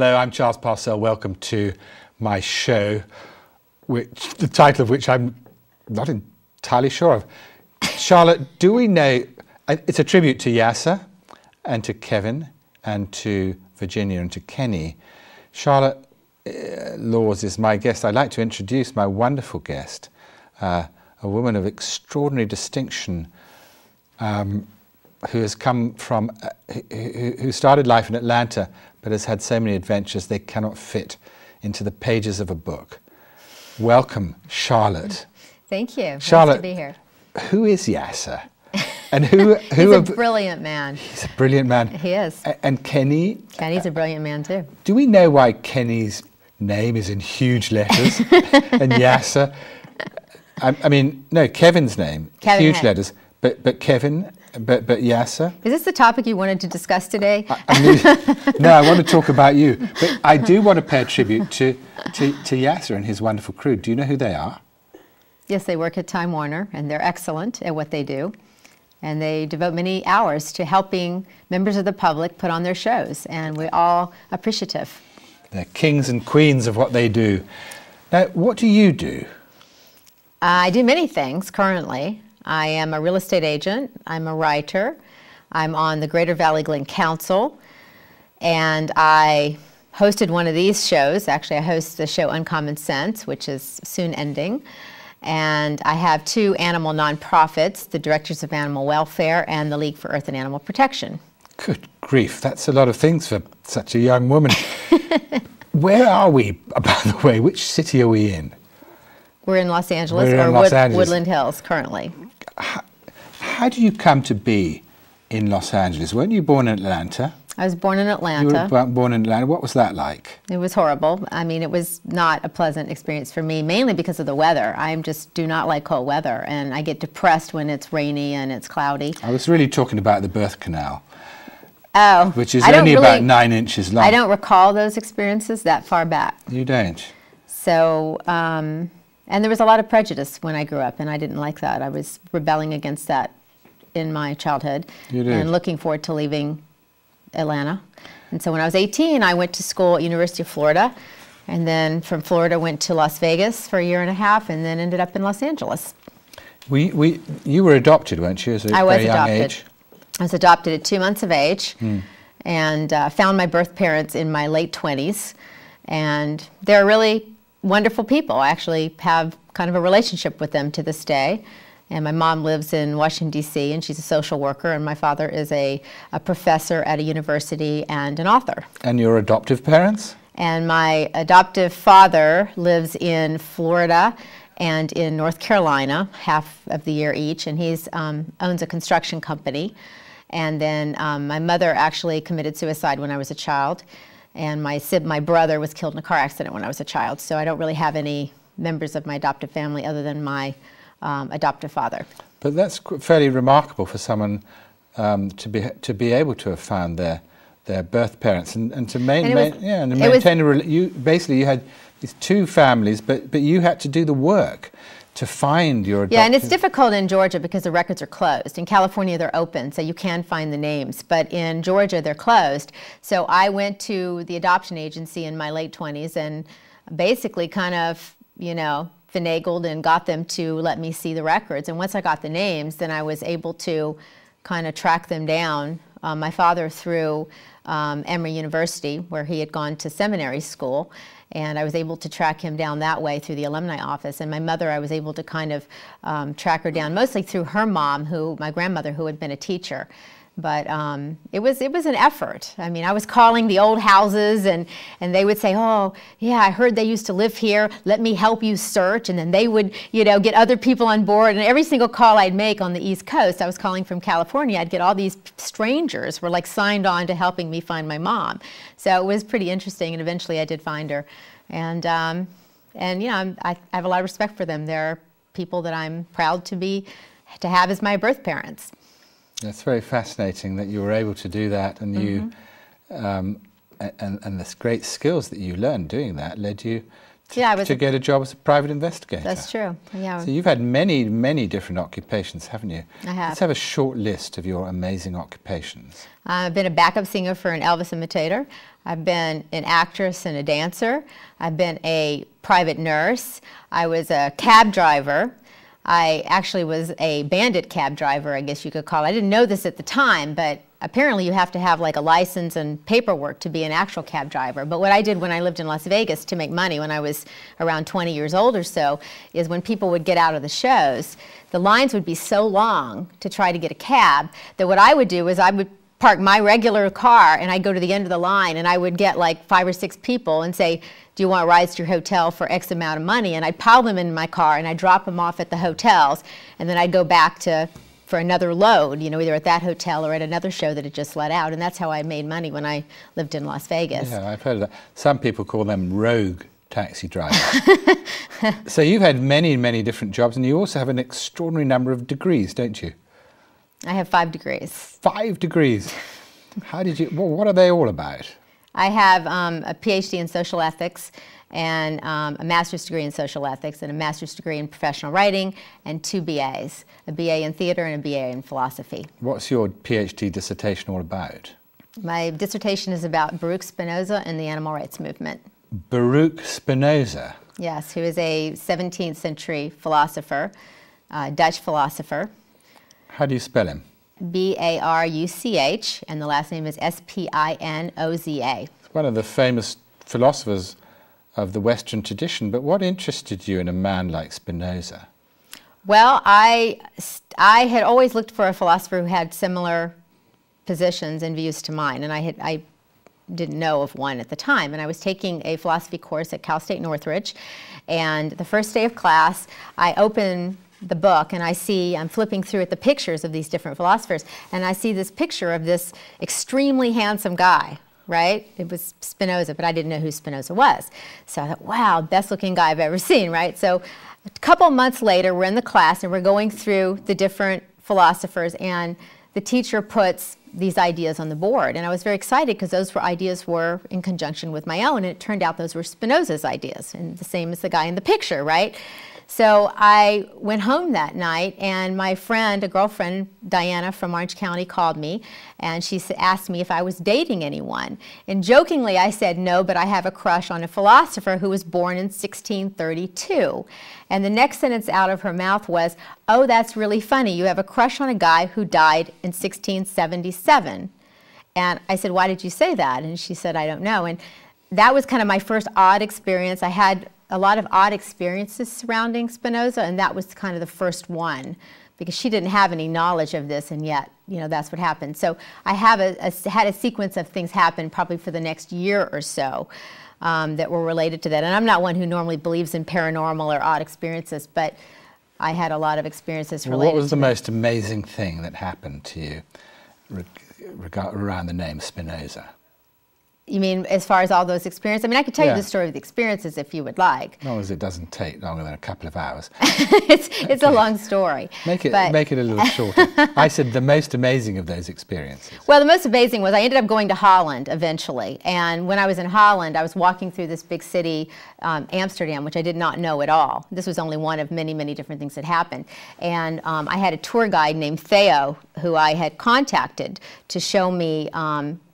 Hello, I'm Charles Parselle. Welcome to my show, the title of which I'm not entirely sure of. Charlotte, do we know, it's a tribute to Yaser and to Kevin and to Virginia and to Kenny. Charlotte Laws is my guest. I'd like to introduce my wonderful guest, a woman of extraordinary distinction, who has come from, who started life in Atlanta, but has had so many adventures they cannot fit into the pages of a book. Welcome, Charlotte. Thank you. Charlotte, nice to be here. Who is Yaser? And who He's a brilliant man. He's a brilliant man. He is. And Kenny? Kenny's a brilliant man too. Do we know why Kenny's name is in huge letters and Yaser? I mean, no, Kevin's name, Kevin huge Head. letters, but Kevin, but Yaser? Is this the topic you wanted to discuss today? No, I want to talk about you. But I do want to pay a tribute to Yaser and his wonderful crew. Do you know who they are? Yes, they work at Time Warner, and they're excellent at what they do. And they devote many hours to helping members of the public put on their shows, and we're all appreciative. They're kings and queens of what they do. Now, what do you do? I do many things currently. I am a real estate agent. I'm a writer. I'm on the Greater Valley Glen Council, and I hosted one of these shows. Actually, I host the show Uncommon Sense, which is soon ending. And I have two animal nonprofits, the Directors of Animal Welfare and the League for Earth and Animal Protection. Good grief, that's a lot of things for such a young woman. Where are we, by the way? Which city are we in? We're in Los Angeles, We're in or Los Angeles. Woodland Hills currently. How do you come to be in Los Angeles? Weren't you born in Atlanta? I was born in Atlanta. You were born in Atlanta. What was that like? It was horrible. I mean, it was not a pleasant experience for me, mainly because of the weather. I just do not like cold weather, and I get depressed when it's rainy and it's cloudy. I was really talking about the birth canal. Oh. Which is only about 9 inches long. I don't recall those experiences that far back. You don't? So, and there was a lot of prejudice when I grew up, and I didn't like that. I was rebelling against that in my childhood. You did. And looking forward to leaving Atlanta. And so when I was 18, I went to school at University of Florida, and then from Florida went to Las Vegas for a year and a half, and then ended up in Los Angeles. You were adopted, weren't you, at a very young age? I was adopted at 2 months of age, and found my birth parents in my late 20s, and they're really wonderful people. I actually have kind of a relationship with them to this day. And my mom lives in Washington, D.C., and she's a social worker, and my father is a professor at a university and an author. And your adoptive parents? And my adoptive father lives in Florida and in North Carolina, half of the year each, and he owns a construction company. And then my mother actually committed suicide when I was a child, and my brother was killed in a car accident when I was a child. So I don't really have any members of my adoptive family other than my adoptive father. But that's fairly remarkable for someone to be able to have found their birth parents and to maintain you had these two families, but you had to do the work to find your adoptive. Yeah, and it's difficult in Georgia because the records are closed. In California, they're open, so you can find the names. But in Georgia, they're closed. So I went to the adoption agency in my late 20s and basically kind of, finagled and got them to let me see the records. And once I got the names, then I was able to kind of track them down. My father through Emory University, where he had gone to seminary school, and I was able to track him down that way through the alumni office. And my mother, I was able to kind of track her down mostly through her mom, my grandmother, who had been a teacher. But it was an effort. I mean, I was calling the old houses, and they would say, "Oh, yeah, I heard they used to live here. Let me help you search." And then they would, get other people on board. And every single call I'd make on the East Coast, I was calling from California, I'd get all these strangers were like signed on to helping me find my mom. So it was pretty interesting. And eventually, I did find her. And I have a lot of respect for them. They're people that I'm proud to have as my birth parents. It's very fascinating that you were able to do that, and you, and the great skills that you learned doing that led you Yeah, I was to get a job as a private investigator. That's true. Yeah. So you've had many, many different occupations, haven't you? I have. Let's have a short list of your amazing occupations. I've been a backup singer for an Elvis imitator. I've been an actress and a dancer. I've been a private nurse. I was a cab driver. I actually was a bandit cab driver, I guess you could call it. I didn't know this at the time, but apparently you have to have like a license and paperwork to be an actual cab driver. But what I did when I lived in Las Vegas to make money when I was around 20 years old or so is when people would get out of the shows, the lines would be so long to try to get a cab that what I would do is I would park my regular car and I'd go to the end of the line and I would get like 5 or 6 people and say, do you want rides to your hotel for X amount of money? And I'd pile them in my car and I'd drop them off at the hotels and then I'd go back for another load, you know, either at that hotel or at another show that had just let out. And that's how I made money when I lived in Las Vegas. Yeah, I've heard of that. Some people call them rogue taxi drivers. So you've had many, many different jobs and you also have an extraordinary number of degrees, don't you? I have 5 degrees. 5 degrees. How did you, well, what are they all about? I have a PhD in social ethics and a master's degree in social ethics and a master's degree in professional writing and 2 BAs, a BA in theater and a BA in philosophy. What's your PhD dissertation all about? My dissertation is about Baruch Spinoza and the animal rights movement. Baruch Spinoza? Yes, who is a 17th century philosopher, Dutch philosopher. How do you spell him? Baruch, and the last name is Spinoza. He's one of the famous philosophers of the Western tradition, but what interested you in a man like Spinoza? Well, I had always looked for a philosopher who had similar positions and views to mine, and I didn't know of one at the time. And I was taking a philosophy course at Cal State Northridge, and the first day of class, I open the book and I'm flipping through at the pictures of these different philosophers, and I see this picture of this extremely handsome guy, right? It was Spinoza, but I didn't know who Spinoza was. So I thought, wow, best looking guy I've ever seen, right? So a couple months later, we're in the class and we're going through the different philosophers, and the teacher puts these ideas on the board. And I was very excited because those ideas were in conjunction with my own, and it turned out those were Spinoza's ideas, and the same as the guy in the picture, right? So I went home that night, and my friend, a girlfriend, Diana from Orange County, called me, and she asked me if I was dating anyone. And jokingly, I said no, but I have a crush on a philosopher who was born in 1632. And the next sentence out of her mouth was, oh, that's really funny. You have a crush on a guy who died in 1677. And I said, why did you say that? And she said, I don't know. And that was kind of my first odd experience. I had a lot of odd experiences surrounding Spinoza, and that was kind of the first one, because she didn't have any knowledge of this, and yet, you know, that's what happened. So I have had a sequence of things happen probably for the next year or so that were related to that. And I'm not one who normally believes in paranormal or odd experiences, but I had a lot of experiences related to What was the most amazing thing that happened to you around the name Spinoza? You mean as far as all those experiences? I mean, I could tell you the story of the experiences if you would like. As long as it doesn't take longer than a couple of hours. It's a long story. Make it a little shorter. I said the most amazing of those experiences. Well, the most amazing was I ended up going to Holland eventually. And when I was in Holland, I was walking through this big city, Amsterdam, which I did not know at all. This was only one of many, many different things that happened. And I had a tour guide named Theo who I had contacted to show me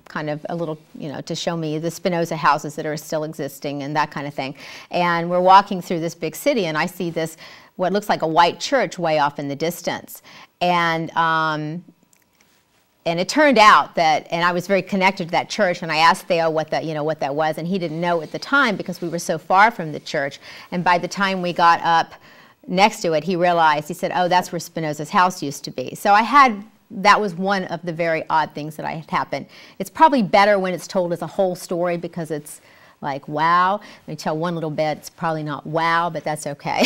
kind of a little, you know, to show me the Spinoza houses that are still existing and that kind of thing. And we're walking through this big city, and I see this, what looks like a white church way off in the distance. And it turned out that, and I was very connected to that church, and I asked Theo what that, you know, what that was, and he didn't know at the time because we were so far from the church. And by the time we got up next to it, he realized, he said, oh, that's where Spinoza's house used to be. So that was one of the very odd things that had happened. It's probably better when it's told as a whole story because it's like, wow. When you tell one little bit, it's probably not wow, but that's okay.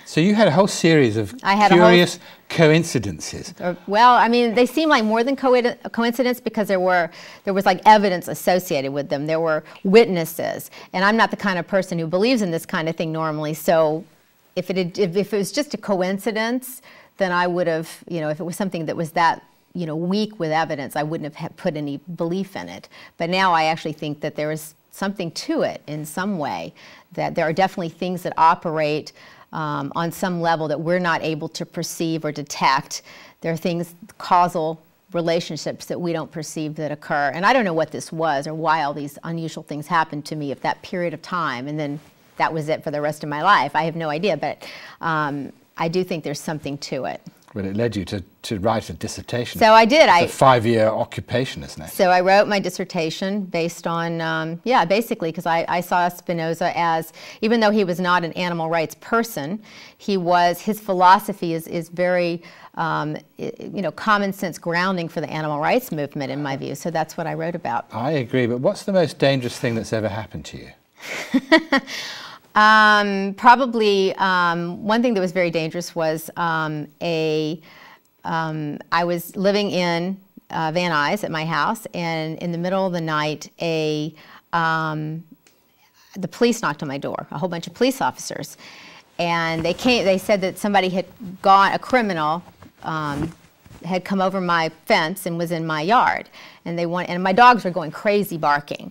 So you had a whole series of curious coincidences. Well, I mean, they seem like more than coincidence because there was like evidence associated with them. There were witnesses, and I'm not the kind of person who believes in this kind of thing normally. So if it was just a coincidence, then I would have, you know, if it was something that was that, you know, weak with evidence, I wouldn't have put any belief in it. But now I actually think that there is something to it in some way, that there are definitely things that operate on some level that we're not able to perceive or detect. There are things, causal relationships that we don't perceive that occur. And I don't know what this was or why all these unusual things happened to me at that period of time, and then that was it for the rest of my life. I have no idea, but I do think there's something to it. Well, it led you to write a dissertation. So I did. It's a 5-year occupation, isn't it? So I wrote my dissertation based on, basically, because I saw Spinoza as, even though he was not an animal rights person, his philosophy is very, common sense grounding for the animal rights movement, in my view. So that's what I wrote about. I agree, but what's the most dangerous thing that's ever happened to you? Probably one thing that was very dangerous was I was living in Van Nuys at my house, and in the middle of the night, the police knocked on my door, a whole bunch of police officers, and they came. They said that somebody had a criminal had come over my fence and was in my yard, and my dogs were going crazy barking,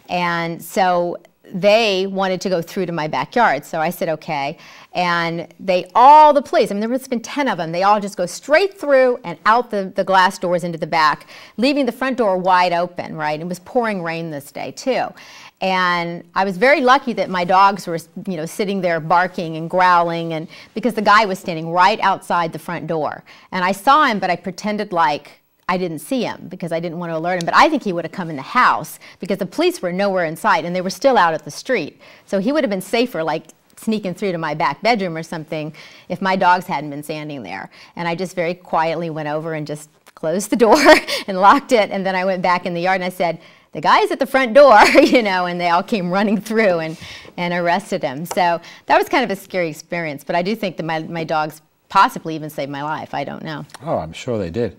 and so they wanted to go through to my backyard. So I said, okay. And all the police, I mean, there must have been 10 of them, they all just go straight through and out the glass doors into the back, leaving the front door wide open, right? It was pouring rain this day too. And I was very lucky that my dogs were, sitting there barking and growling, and because the guy was standing right outside the front door. And I saw him, but I pretended like I didn't see him because I didn't want to alert him, but I think he would have come in the house because the police were nowhere in sight and they were still out at the street. So he would have been safer, like sneaking through to my back bedroom or something, if my dogs hadn't been standing there. And I just very quietly went over and just closed the door and locked it, and then I went back in the yard and I said, the guy's at the front door, and they all came running through and arrested him. So that was kind of a scary experience, but I do think that my dogs possibly even saved my life. I don't know. Oh, I'm sure they did.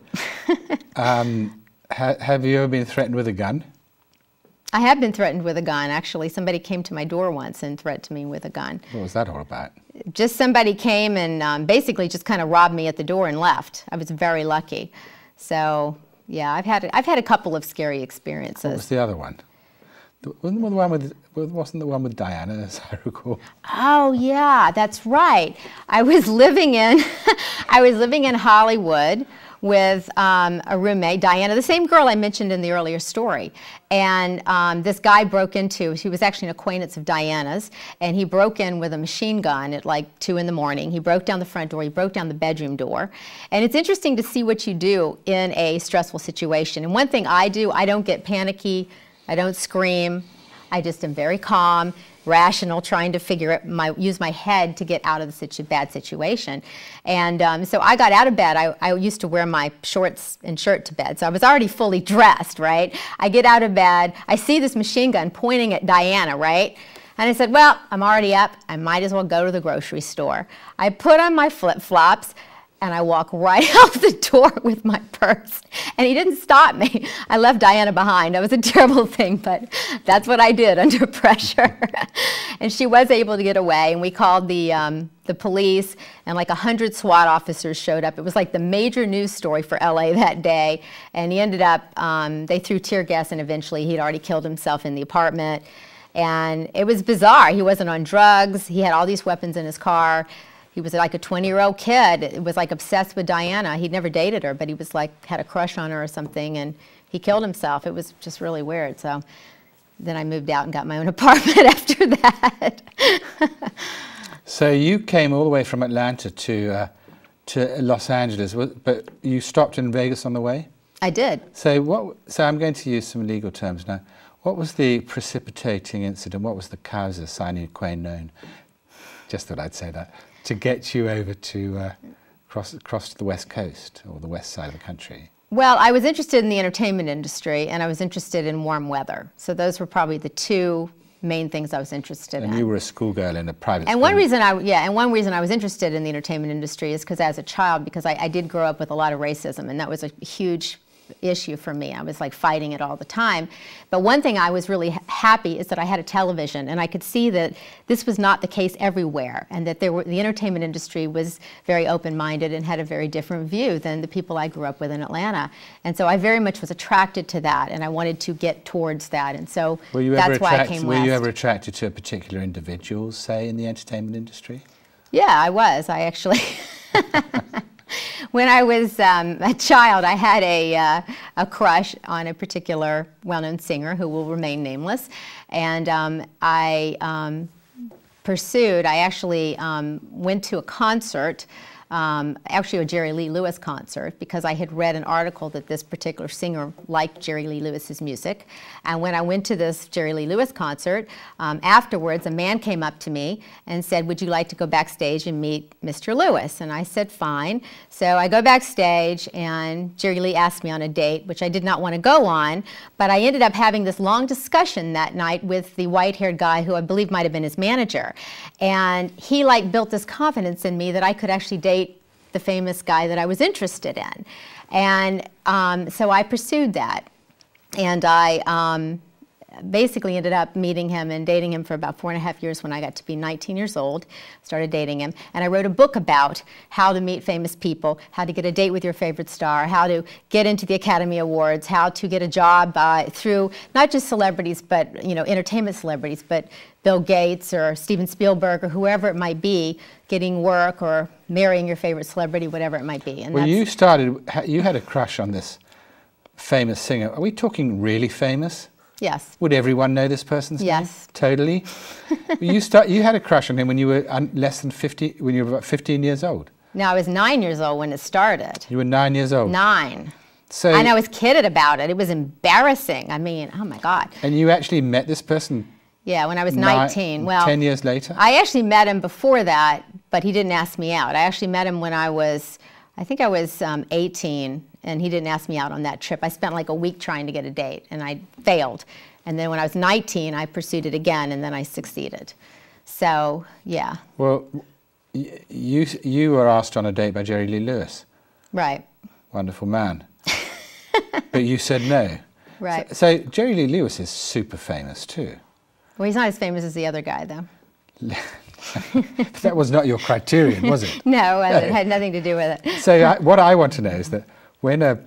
Have you ever been threatened with a gun? I have been threatened with a gun. Actually, somebody came to my door once and threatened me with a gun. What was that all about? Just somebody came and basically just kind of robbed me at the door and left. I was very lucky. So, yeah, I've had a couple of scary experiences. What was the other one? Wasn't the one with Diana, as I recall? Oh yeah, that's right. I was living in Hollywood with a roommate, Diana, the same girl I mentioned in the earlier story. And this guy he was actually an acquaintance of Diana's, and he broke in with a machine gun at like 2 in the morning. He broke down the front door, he broke down the bedroom door. And it's interesting to see what you do in a stressful situation. And one thing I do, I don't get panicky, I don't scream. I just am very calm, rational, trying to use my head to get out of the bad situation. And so I got out of bed. I used to wear my shorts and shirt to bed, so I was already fully dressed, right? I get out of bed. I see this machine gun pointing at Diana, right? And I said, well, I'm already up. I might as well go to the grocery store. I put on my flip-flops, and I walk right out the door with my purse. And he didn't stop me. I left Diana behind. That was a terrible thing, but that's what I did under pressure. And she was able to get away, and we called the police, and like 100 SWAT officers showed up. It was like the major news story for LA that day. And he ended up, they threw tear gas, and eventually he'd already killed himself in the apartment. And it was bizarre. He wasn't on drugs. He had all these weapons in his car. He was like a 20-year-old kid. It was like obsessed with Diana. He'd never dated her, but he was like, had a crush on her or something, and he killed himself. It was just really weird. So then I moved out and got my own apartment after that. So you came all the way from Atlanta to Los Angeles, but you stopped in Vegas on the way? I did. So I'm going to use some legal terms now. What was the precipitating incident? What was the causa sine qua non? Just thought I'd say that. To get you over to cross to the West Coast, or the west side of the country? Well, I was interested in the entertainment industry, and I was interested in warm weather. So those were probably the two main things I was interested in. And you were a schoolgirl in a private school. And one reason I was interested in the entertainment industry is because as a child, because I did grow up with a lot of racism, and that was a huge issue for me. I was like fighting it all the time. But one thing I was really happy is that I had a television, and I could see that this was not the case everywhere, and that the entertainment industry was very open-minded and had a very different view than the people I grew up with in Atlanta. And so I very much was attracted to that, and I wanted to get towards that. And so that's why I came west. Were you ever attracted to a particular individual, say, in the entertainment industry? Yeah, I was. I actually... When I was a child, I had a crush on a particular well-known singer who will remain nameless, and I actually went to a concert, actually a Jerry Lee Lewis concert, because I had read an article that this particular singer liked Jerry Lee Lewis's music. And when I went to this Jerry Lee Lewis concert, afterwards a man came up to me and said, "Would you like to go backstage and meet Mr. Lewis?" And I said, "Fine." So I go backstage, and Jerry Lee asked me on a date, which I did not want to go on, but I ended up having this long discussion that night with the white-haired guy who I believe might have been his manager. And he like built this confidence in me that I could actually date the famous guy that I was interested in. And so I pursued that. And I basically ended up meeting him and dating him for about 4.5 years. When I got to be 19 years old, started dating him. And I wrote a book about how to meet famous people, how to get a date with your favorite star, how to get into the Academy Awards, how to get a job through not just celebrities, but entertainment celebrities, but Bill Gates or Steven Spielberg or whoever it might be, getting work or marrying your favorite celebrity, whatever it might be. And well, you had a crush on this famous singer. Are we talking really famous? Yes. Would everyone know this person's name? Yes. Totally. You had a crush on him when you were less than 50, when you were about 15 years old. No, I was 9 years old when it started. You were 9 years old? 9. So, and I was kidded about it. It was embarrassing. I mean, oh my God. And you actually met this person? Yeah, when I was 19. Well, 10 years later? I actually met him before that, but he didn't ask me out. I actually met him when I think I was 18, and he didn't ask me out on that trip. I spent like a week trying to get a date, and I failed. And then when I was 19, I pursued it again, and then I succeeded. So, yeah. Well, you were asked on a date by Jerry Lee Lewis. Right. Wonderful man. But you said no. Right. So Jerry Lee Lewis is super famous too. Well, he's not as famous as the other guy, though. That was not your criterion, was it? No, it had nothing to do with it. So what I want to know is that when a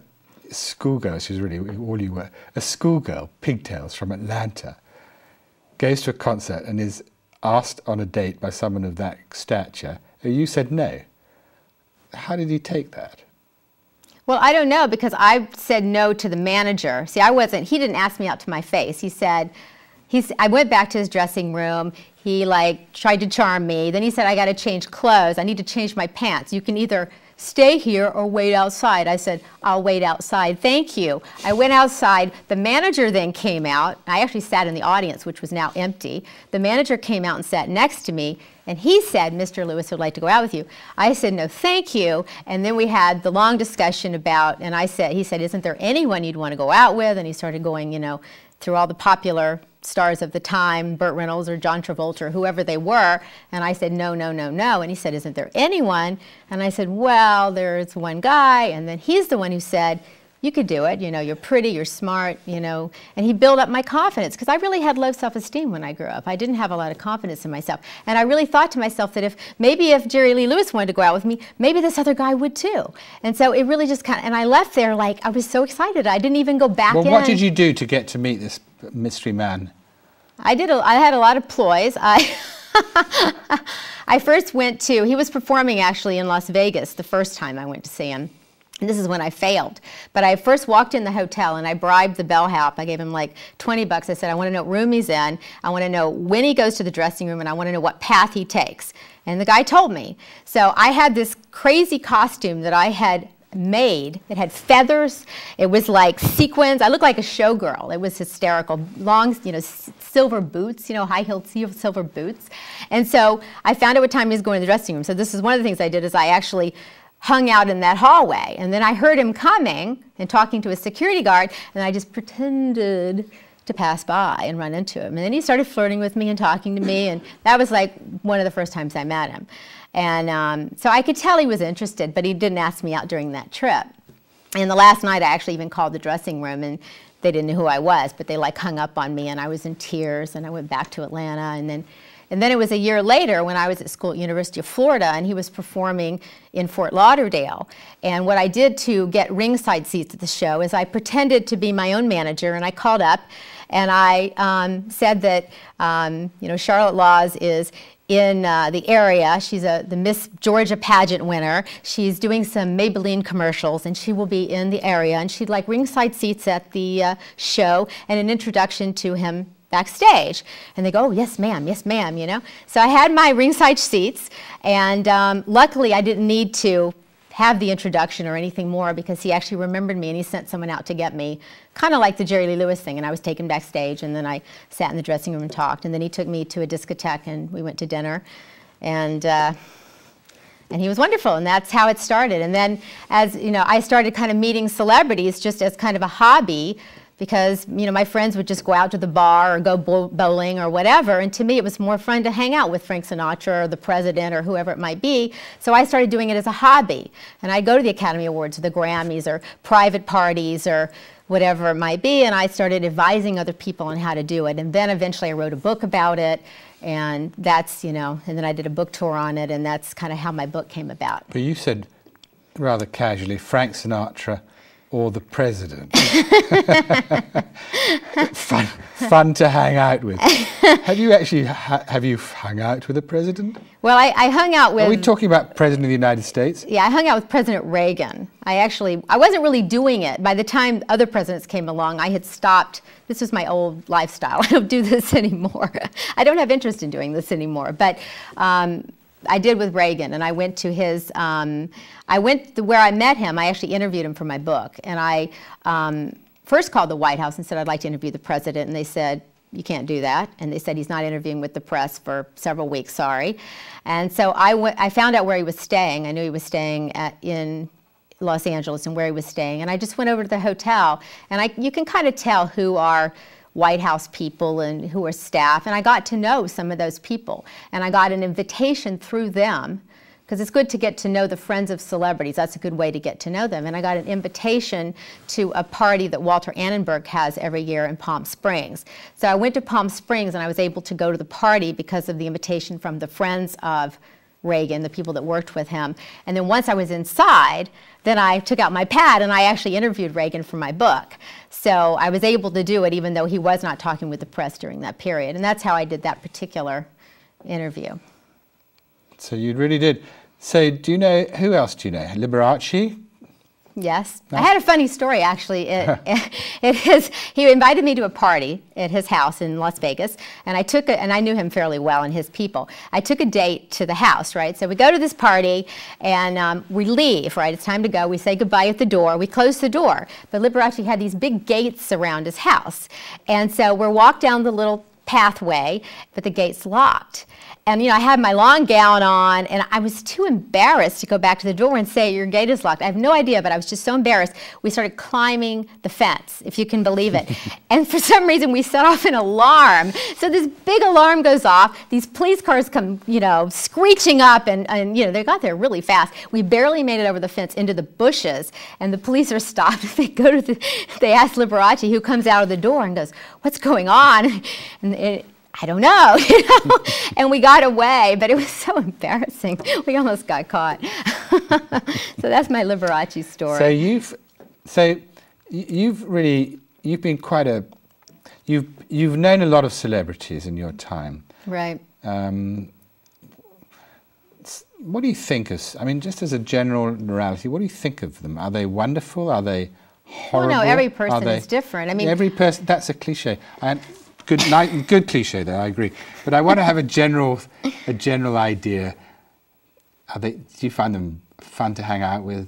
schoolgirl, she's really all you were, a schoolgirl, pigtails from Atlanta, goes to a concert and is asked on a date by someone of that stature, you said no. How did he take that? Well, I don't know, because I said no to the manager. See, he didn't ask me out to my face. I went back to his dressing room. He tried to charm me. Then he said, "I got to change clothes. I need to change my pants. You can either stay here or wait outside." I said, "I'll wait outside. Thank you." I went outside. The manager then came out. I actually sat in the audience, which was now empty. The manager came out and sat next to me, and he said, "Mr. Lewis would like to go out with you." I said, "No, thank you." And then we had the long discussion and he said, "Isn't there anyone you'd want to go out with?" And he started going, through all the popular stars of the time, Burt Reynolds or John Travolta or whoever they were. And I said, "No, no, no, no." And he said, "Isn't there anyone?" And I said, "Well, there's one guy." And then he's the one who said, "You could do it. You're pretty, you're smart, And he built up my confidence, because I really had low self-esteem when I grew up. I didn't have a lot of confidence in myself. And I really thought to myself that if Jerry Lee Lewis wanted to go out with me, maybe this other guy would too. And so it really just and I left there I was so excited. I didn't even go back in. Well, what did you do to get to meet this mystery man? I had a lot of ploys. I first went to, he was performing actually in Las Vegas the first time I went to see him. And this is when I failed. But I first walked in the hotel and I bribed the bellhop. I gave him like $20. I said, "I want to know what room he's in. I want to know when he goes to the dressing room, and I want to know what path he takes." And the guy told me. So I had this crazy costume that I had made. It had feathers. It was like sequins. I looked like a showgirl. It was hysterical. Long, silver boots, high-heeled silver boots. And so I found out what time he was going to the dressing room. So this is one of the things I did, is I actually hung out in that hallway. And then I heard him coming and talking to a security guard, and I just pretended to pass by and run into him. And then he started flirting with me and talking to me, and that was like one of the first times I met him. And so I could tell he was interested, but he didn't ask me out during that trip. And the last night I actually even called the dressing room, and they didn't know who I was, but they like hung up on me, and I was in tears, and I went back to Atlanta. And then it was a year later when I was at school at University of Florida, and he was performing in Fort Lauderdale. And what I did to get ringside seats at the show is I pretended to be my own manager, and I called up and I said that Charlotte Laws is in the area. She's the Miss Georgia pageant winner. She's doing some Maybelline commercials, and she will be in the area, and she'd like ringside seats at the show and an introduction to him backstage. And they go, oh, yes, ma'am, you know. So I had my ringside seats, and luckily I didn't need to have the introduction or anything more, because he actually remembered me and he sent someone out to get me, kind of like the Jerry Lee Lewis thing. And I was taken backstage, and then I sat in the dressing room and talked, and then he took me to a discotheque and we went to dinner, and he was wonderful, and that's how it started. And then, as you know, I started kind of meeting celebrities just as kind of a hobby, because my friends would just go out to the bar or go bowling or whatever, and to me it was more fun to hang out with Frank Sinatra or the president or whoever it might be. So I started doing it as a hobby, and I'd go to the Academy Awards or the Grammys or private parties or whatever it might be, and I started advising other people on how to do it. And then eventually I wrote a book about it, and that's, and then I did a book tour on it, and that's kind of how my book came about. But you said rather casually, Frank Sinatra or the president. fun to hang out with. Have you actually have you hung out with the president? Well, I hung out with... Are we talking about President of the United States? Yeah, I hung out with President Reagan. I wasn't really doing it. By the time other presidents came along, I had stopped. This was my old lifestyle. I don't do this anymore. I don't have interest in doing this anymore. But I did with Reagan, and I went to his, where I met him. I actually interviewed him for my book, and I first called the White House and said, I'd like to interview the president, and they said, you can't do that, and they said he's not interviewing with the press for several weeks, sorry. And so I found out where he was staying. I knew he was staying in Los Angeles and where he was staying, and I just went over to the hotel, and you can kind of tell who are White House people and who are staff, and I got to know some of those people, and I got an invitation through them, because it's good to get to know the friends of celebrities. That's a good way to get to know them. And I got an invitation to a party that Walter Annenberg has every year in Palm Springs. So I went to Palm Springs, and I was able to go to the party because of the invitation from the friends of Reagan, the people that worked with him. And then once I was inside, then I took out my pad and I actually interviewed Reagan for my book. So I was able to do it even though he was not talking with the press during that period. And that's how I did that particular interview. So you really did. So do you know, who else do you know? Liberace? Yes. No? I had a funny story, actually. He invited me to a party at his house in Las Vegas, and I knew him fairly well and his people. I took a date to the house, right? So we go to this party, and we leave, right? It's time to go. We say goodbye at the door. We close the door. But Liberace had these big gates around his house. And so we're walked down the little pathway, but the gate's locked. And I had my long gown on, and I was too embarrassed to go back to the door and say, your gate is locked. I have no idea, but I was just so embarrassed. We started climbing the fence, if you can believe it. And for some reason, we set off an alarm. So this big alarm goes off. These police cars come, screeching up, and they got there really fast. We barely made it over the fence into the bushes, and the police are stopped. They ask Liberace, who comes out of the door and goes, what's going on? And I don't know, and we got away, but it was so embarrassing. We almost got caught. So that's my Liberace story. So you've been quite you've known a lot of celebrities in your time. Right. What do you think just as a general morality, what do you think of them? Are they wonderful? Are they horrible? Well, no, every person is different. Every person, that's a cliche. Good cliche though, I agree. But I want to have a general idea. Do you find them fun to hang out with?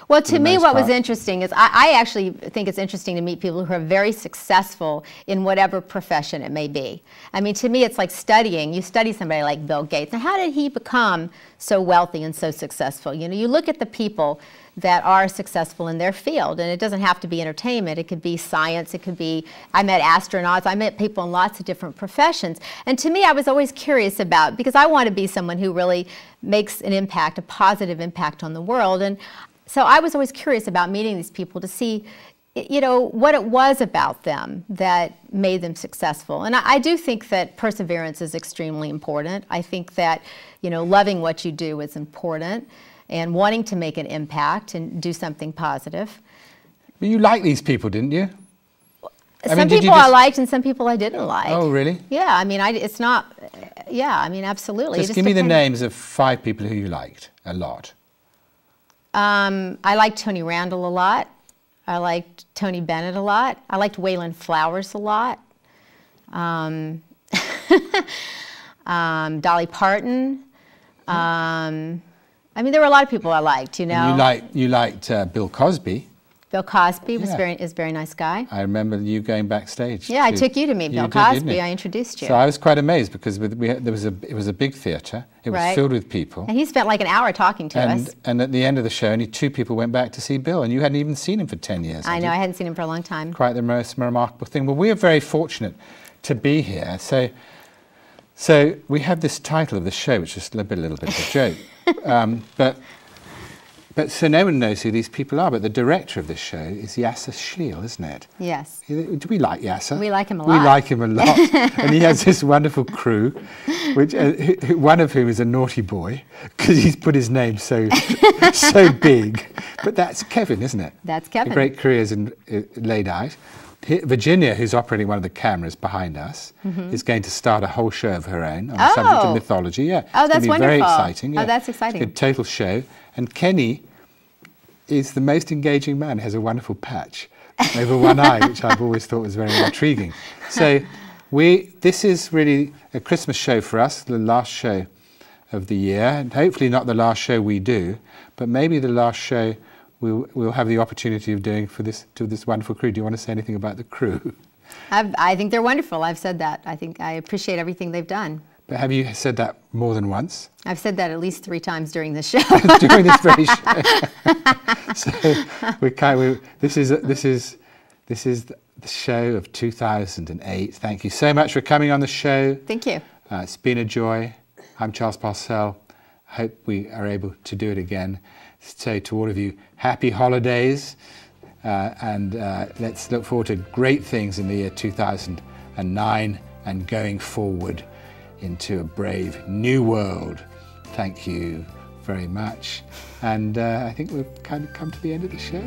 Well, to me, what was interesting is I actually think it's interesting to meet people who are very successful in whatever profession it may be. To me, it's like studying. You study somebody like Bill Gates. And how did he become so wealthy and so successful? You look at the people that are successful in their field, and it doesn't have to be entertainment. It could be science. It could be, I met astronauts. I met people in lots of different professions. And to me, I was always curious about, because I want to be someone who really makes an impact, a positive impact on the world. And So I was always curious about meeting these people to see, you know, what it was about them that made them successful. And I do think that perseverance is extremely important. I think that, you know, loving what you do is important and wanting to make an impact and do something positive. But you liked these people, didn't you? Some people I liked and some people I didn't like. Oh, really? Yeah, I mean, it's not, yeah, I mean, absolutely. Just give me the names of 5 people who you liked a lot. I liked Tony Randall a lot. I liked Tony Bennett a lot. I liked Waylon Flowers a lot. Dolly Parton. I mean, there were a lot of people I liked, you know. And you liked Bill Cosby. Bill Cosby was a very nice guy. I remember you going backstage. Yeah, I took you to meet Bill Cosby. I introduced you. So I was quite amazed because it was a big theatre. It was filled with people. And he spent like an hour talking to us. And at the end of the show, only 2 people went back to see Bill, and you hadn't even seen him for 10 years. I know, I hadn't seen him for a long time. Quite the most remarkable thing. Well, we are very fortunate to be here. So we have this title of the show, which is a little bit of a joke. But so no one knows who these people are, but the director of this show is Yaser Shleel, isn't it? Yes. Do we like Yaser? We like him a lot. We like him a lot. And he has this wonderful crew, which one of whom is a naughty boy, because he's put his name so big. But that's Kevin, isn't it? That's Kevin. A great career is laid out. Virginia, who's operating one of the cameras behind us, is going to start a whole show of her own on the subject of mythology. Yeah. Oh, that's wonderful. Very exciting. Yeah. Oh, that's exciting. It's a total show. And Kenny is the most engaging man. Has a wonderful patch over one eye, which I've always thought was very intriguing. So this is really a Christmas show for us, the last show of the year, and hopefully not the last show we do, but maybe the last show we'll have the opportunity of doing to this wonderful crew. Do you want to say anything about the crew? I think they're wonderful. I've said that. I think I appreciate everything they've done. But have you said that more than once? I've said that at least 3 times during this show. During this very show. So this is the show of 2008. Thank you so much for coming on the show. Thank you. It's been a joy. I'm Charles Parselle. I hope we are able to do it again. So to all of you, happy holidays, and let's look forward to great things in the year 2009 and going forward into a brave new world. Thank you very much. And I think we've kind of come to the end of the show.